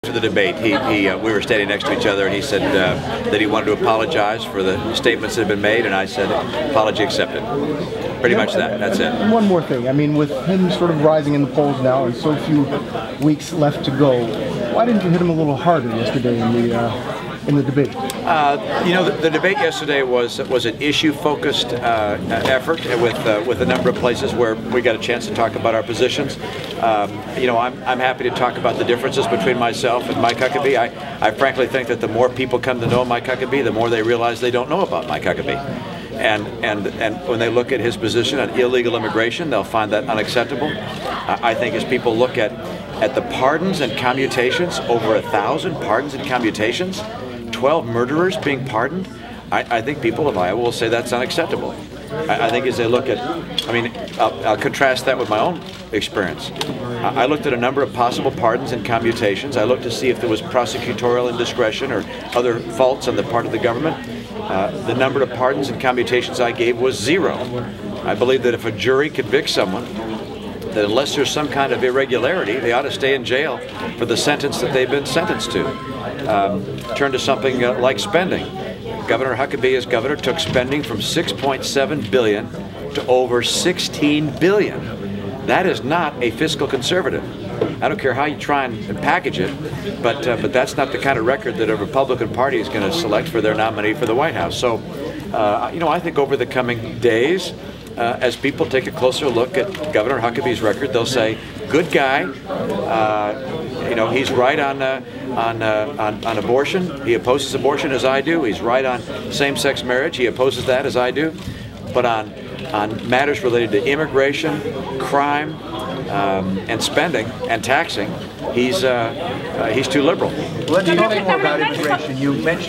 after the debate, we were standing next to each other, and he said that he wanted to apologize for the statements that had been made, and I said, apology accepted. Pretty much that. That's it. And one more thing. I mean, with him sort of rising in the polls now and so few weeks left to go, why didn't you hit him a little harder yesterday in the debate? You know, the debate yesterday was an issue-focused effort with a number of places where we got a chance to talk about our positions. You know, I'm happy to talk about the differences between myself and Mike Huckabee. I frankly think that the more people come to know Mike Huckabee, the more they realize they don't know about Mike Huckabee. And when they look at his position on illegal immigration, they'll find that unacceptable. I think as people look at the pardons and commutations, over 1,000 pardons and commutations, 12 murderers being pardoned, I think people of Iowa will say that's unacceptable. I think as they look at, I mean, I'll contrast that with my own experience. I looked at a number of possible pardons and commutations. I looked to see if there was prosecutorial indiscretion or other faults on the part of the government. The number of pardons and commutations I gave was 0. I believe that if a jury convicts someone, that unless there's some kind of irregularity, they ought to stay in jail for the sentence that they've been sentenced to. Turn to something like spending. Governor Huckabee, as governor, took spending from $6.7 billion to over $16 billion. That is not a fiscal conservative. I don't care how you try and package it, but that's not the kind of record that a Republican Party is going to select for their nominee for the White House. So, you know, I think over the coming days, as people take a closer look at Governor Huckabee's record, they'll say, good guy. You know, he's right on abortion. He opposes abortion as I do. He's right on same-sex marriage. He opposes that as I do. But on matters related to immigration, crime, and spending and taxing, he's too liberal. Let's talk more about immigration. You mentioned